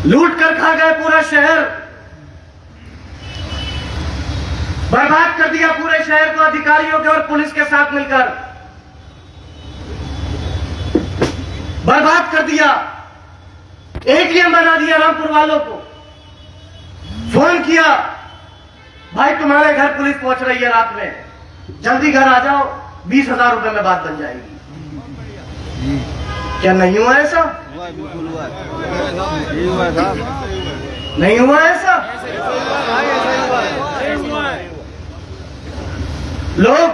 लूट कर खा गए पूरा शहर, बर्बाद कर दिया पूरे शहर को अधिकारियों के और पुलिस के साथ मिलकर, बर्बाद कर दिया। एटीएम बना दिया रामपुर वालों को। फोन किया, भाई तुम्हारे घर पुलिस पहुंच रही है रात में, जल्दी घर आ जाओ, 20,000 रुपए में बात बन जाएगी। क्या नहीं हुआ ऐसा? नहीं हुआ ऐसा? लोग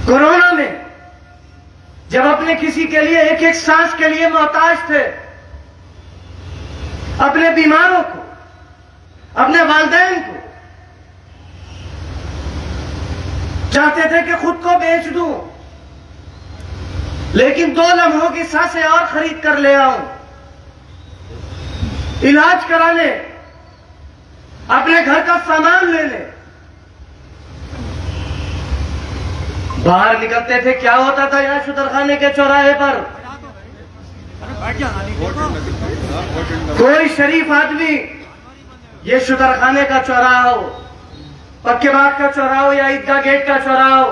कोरोना में जब अपने किसी के लिए एक एक सांस के लिए मोहताज थे, अपने बीमारों को, अपने वालिदैन को चाहते थे कि खुद को बेच दूं, लेकिन 2 लम्हों की सांसें और खरीद कर ले आऊं, इलाज कराने, अपने घर का सामान लेने बाहर निकलते थे। क्या होता था यहां शुतरखाने के चौराहे पर? कोई शरीफ आदमी, ये शुतरखाने का चौराहा हो, पक्के बाग का चौराहा हो या ईदगाह गेट का चौराहा हो,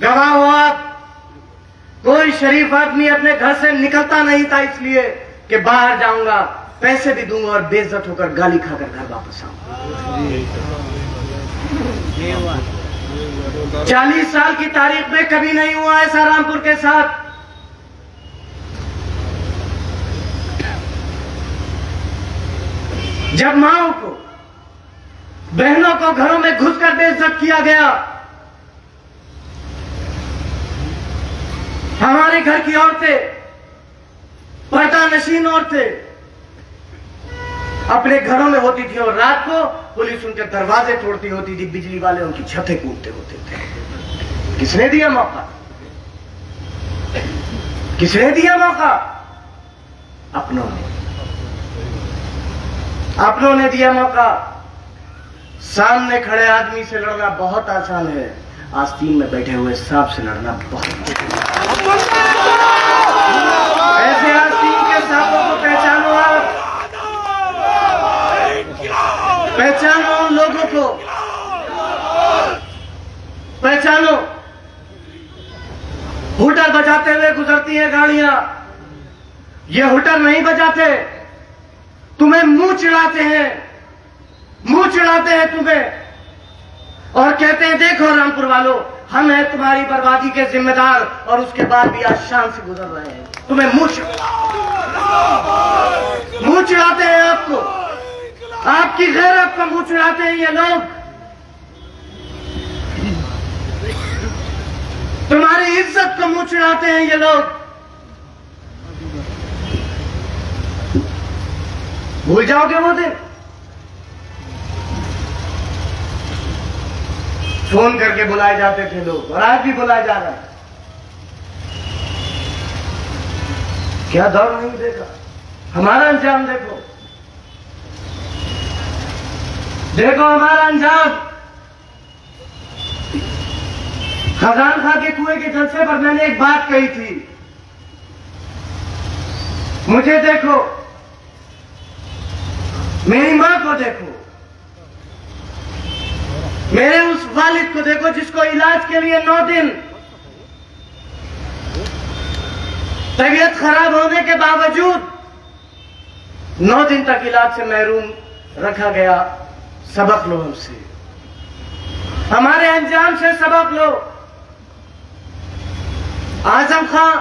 गवाह हो आप, कोई शरीफ आदमी अपने घर से निकलता नहीं था इसलिए कि बाहर जाऊंगा, पैसे भी दूंगा और बेइज्जत होकर गाली खाकर घर वापस आऊंगा। 40 साल की तारीख में कभी नहीं हुआ ऐसा रामपुर के साथ। जब माओं को, बहनों को घरों में घुसकर बेइज्जत किया गया, हमारे घर की औरतें, पर्दा नशीन औरतें अपने घरों में होती थी और रात को पुलिस उनके दरवाजे तोड़ती होती थी, बिजली वाले उनकी छतें कूदते होते थे। किसने दिया मौका? किसने दिया मौका? अपनों ने दिया मौका। सामने खड़े आदमी से लड़ना बहुत आसान है, आस्तीन में बैठे हुए सांप से लड़ना बहुत मुश्किल है। ऐसे आस्तीन के सांपों को पहचानो आप, पहचानो उन लोगों को, पहचानो। हुटर बजाते हुए गुजरती हैं गाड़ियां, ये हुटर नहीं बजाते, तुम्हें मुंह चिढ़ाते हैं, मुंह चिढ़ाते हैं तुम्हें और कहते हैं देखो रामपुर वालों, हम हैं तुम्हारी बर्बादी के जिम्मेदार, और उसके बाद भी आज शान से गुजर रहे हैं। तुम्हें मुंह चिढ़ाते हैं, आपको, आपकी गैरत को मुंह चिढ़ाते हैं ये लोग, तुम्हारी इज्जत को मुंह चिढ़ाते हैं ये लोग। भूल जाओगे वो दिन? फोन करके बुलाए जाते थे लोग, और आज भी बुलाए जा रहे हैं। क्या दौर नहीं देखा? हमारा अंजाम देखो, देखो हमारा अंजाम। खजान खां के कुएं के जलसे पर मैंने एक बात कही थी, मुझे देखो, मेरी मां को देखो, मेरे उस वालिद को देखो जिसको इलाज के लिए 9 दिन तबीयत खराब होने के बावजूद 9 दिन तक इलाज से महरूम रखा गया। सबक लो हमसे, हमारे अंजाम से सबक लो। आजम खां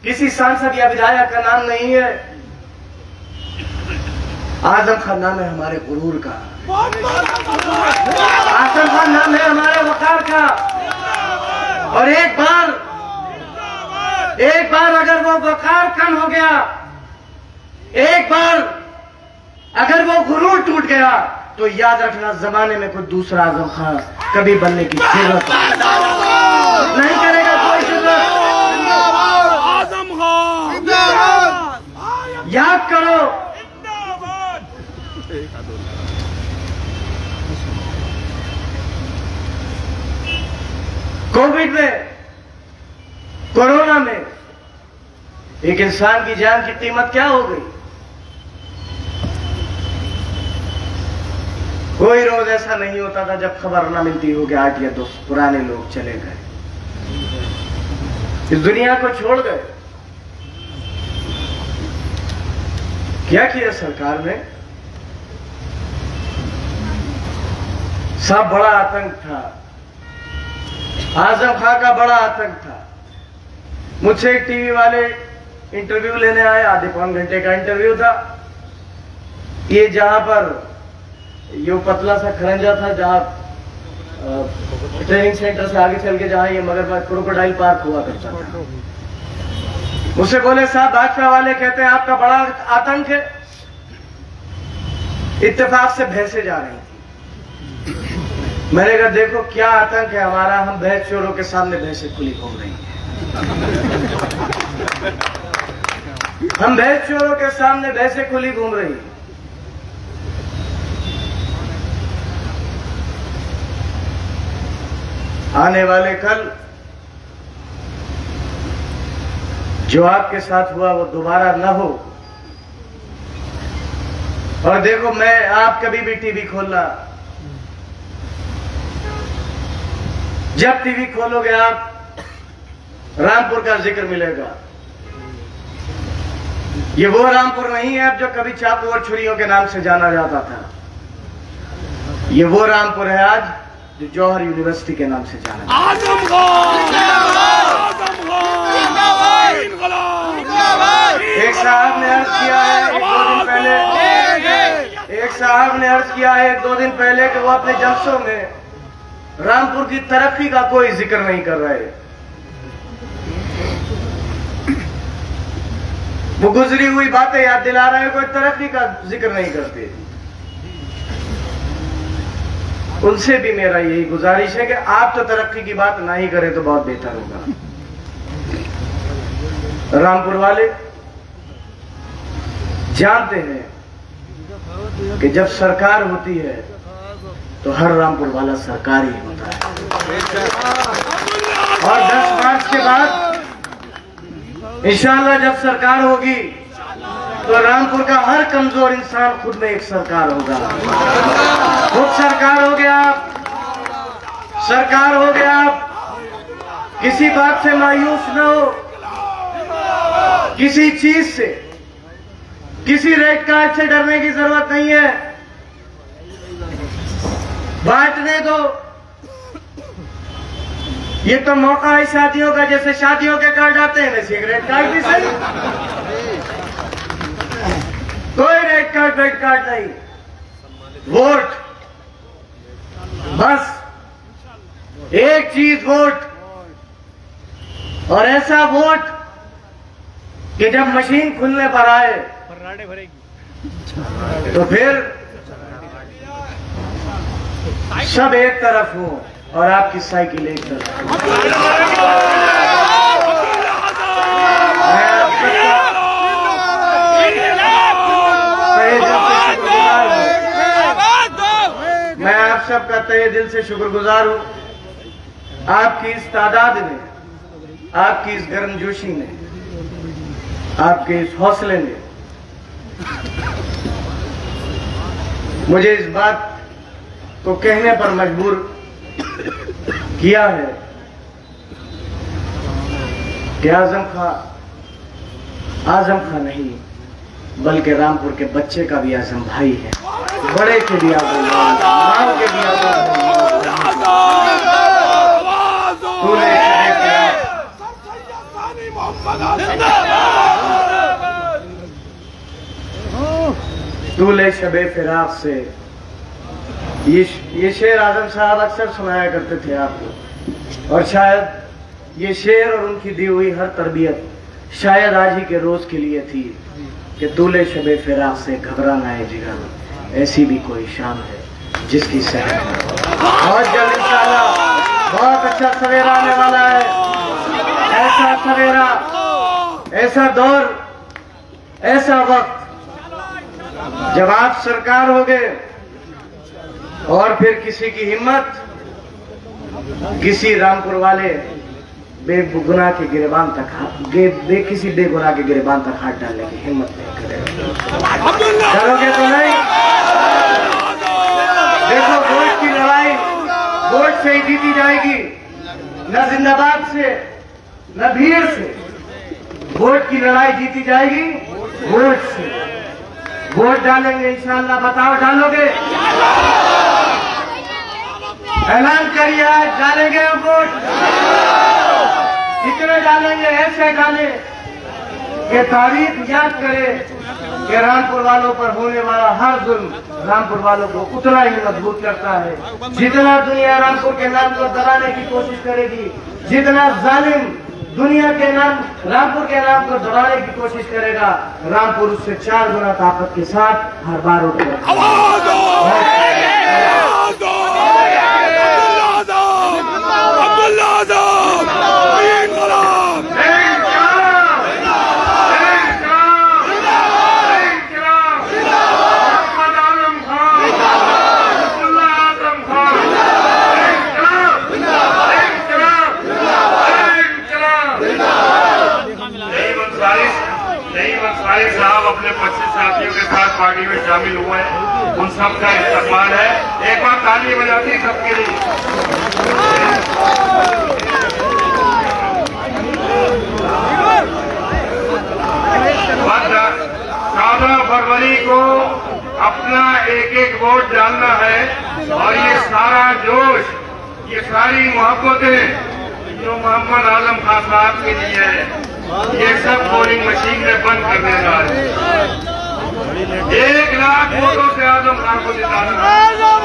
किसी सांसद या विधायक का नाम नहीं है, आजम खान नाम है हमारे गुरूर का, आजम खान नाम है हमारे वकार का। और एक बार अगर वो वकार कम हो गया, एक बार अगर वो गुरूर टूट गया, तो याद रखना जमाने में कोई दूसरा आजम खान कभी बनने की जरूरत नहीं करेगा, कोई जरूरत। आजम खान याद करो, कोविड में, कोरोना में एक इंसान की जान की कीमत क्या हो गई? कोई रोज ऐसा नहीं होता था जब खबर ना मिलती हो कि 8 या 10 पुराने लोग चले गए, इस दुनिया को छोड़ गए। क्या किया सरकार ने? सब बड़ा आतंक था, आजम खां का बड़ा आतंक था। मुझसे एक टीवी वाले इंटरव्यू लेने आए, आधे पौन घंटे का इंटरव्यू था। ये जहां पर यो पतला सा खरंजा था, जहां ट्रेनिंग सेंटर से आगे चल के जहां ये मगरमच्छ क्रोकोडाइल पार्क हुआ करता था। मुझसे बोले साहब भाजपा वाले कहते हैं आपका बड़ा आतंक है। इत्तेफाक से भैंसे जा रही थी। मैंने कहा देखो क्या आतंक है हमारा, हम भैंस चोरों के सामने भैंसे खुली घूम रही हैं। हम भैंस चोरों के सामने भैंसे खुली घूम रही हैं। आने वाले कल जो आपके साथ हुआ वो दोबारा न हो। और देखो मैं, आप कभी भी टीवी खोलना, जब टीवी खोलोगे आप रामपुर का जिक्र मिलेगा। ये वो रामपुर नहीं है अब जो कभी चाकू और छुरियों के नाम से जाना जाता था। ये वो रामपुर है आज जो जौहर यूनिवर्सिटी के नाम से जाना जाता है। एक साहब ने अर्ज किया है 1-2 दिन पहले, एक साहब ने अर्ज किया है 1-2 दिन पहले कि वो अपने जलसों में रामपुर की तरक्की का कोई जिक्र नहीं कर रहे। वो गुजरी हुई बातें याद दिला रहे हैं, कोई तरक्की का जिक्र नहीं करते। उनसे भी मेरा यही गुजारिश है कि आप तो तरक्की की बात ना ही करें तो बहुत बेहतर होगा। रामपुर वाले जानते हैं कि जब सरकार होती है तो हर रामपुर वाला सरकार ही होता है। और 10 मार्च के बाद इंशाअल्लाह जब सरकार होगी तो रामपुर का हर कमजोर इंसान खुद में एक सरकार होगा। खुद सरकार हो गया आप, सरकार हो गया आप। किसी बात से मायूस न हो, किसी चीज से, किसी रेड कार्ड से डरने की जरूरत नहीं है। बांटने दो। ये तो मौका है शादियों का, जैसे शादियों के कार्ड आते हैं वैसे एक रेड कार्ड भी सही। कोई रेड कार्ड नहीं, वोट, बस एक चीज वोट। और ऐसा वोट कि जब मशीन खुलने पर आए तो फिर सब एक तरफ हो और आपकी साइकिल एक तरफ हो। मैं आप सबका तहे दिल से शुक्रगुजार हूं। आपकी इस तादाद ने, आपकी इस गर्मजोशी ने, आपके इस हौसले ने मुझे इस बात को कहने पर मजबूर किया है कि आजम खां नहीं बल्कि रामपुर के बच्चे का भी आजम भाई है, बड़े के भी आजम, मां के भी आजम। तूले शबे फिराक से, ये शेर आजम साहब अक्सर सुनाया करते थे आपको। और शायद ये शेर और उनकी दी हुई हर तरबियत शायद आज ही के रोज के लिए थी कि तूले शबे फिराक से घबरा ना है जिगर, ऐसी भी कोई शाम है जिसकी सहर बहुत जल्द इंशाअल्लाह बहुत अच्छा सवेरा आने वाला है। ऐसा सवेरा, ऐसा दौर, ऐसा वक्त जब आप सरकार हो गए और फिर किसी की हिम्मत, किसी रामपुर वाले बेगुनाह के गिरबान तक किसी बेगुनाह के गिरबान तक हाथ डालने की हिम्मत नहीं करेगा। डरोगे तो नहीं? देखो, वोट की लड़ाई वोट से ही जीती जाएगी, न जिंदाबाद से न भीड़ से। वोट की लड़ाई जीती जाएगी वोट से। वोट डालेंगे इंशाअल्लाह। बताओ, डालोगे? ऐलान करिए, आज डालेंगे वोट। कितने डालेंगे? ऐसे डाले कि तारीख याद करे कि रामपुर वालों पर होने वाला हर जुल्म रामपुर वालों को उतना ही मजबूत करता है। जितना दुनिया रामपुर के नाम को दबाने की कोशिश करेगी, जितना जालिम दुनिया के नाम रामपुर के नाम को दबाने की कोशिश करेगा, रामपुर उससे 4 गुना ताकत के साथ हर बार उठेगा। साहब अपने 25 साथियों के साथ पार्टी में शामिल हुए हैं, उन सब का इस्तेमाल है। एक बार ताली बजाती है सबके लिए। 14 फरवरी को अपना एक वोट डालना है और ये सारा जोश, ये सारी मोहब्बतें जो मोहम्मद आजम खान साहब के लिए है, ये सब पोलिंग मशीन में बंद करने जा रहे हैं। 1 लाख वोटों से आजम खान को जिताना।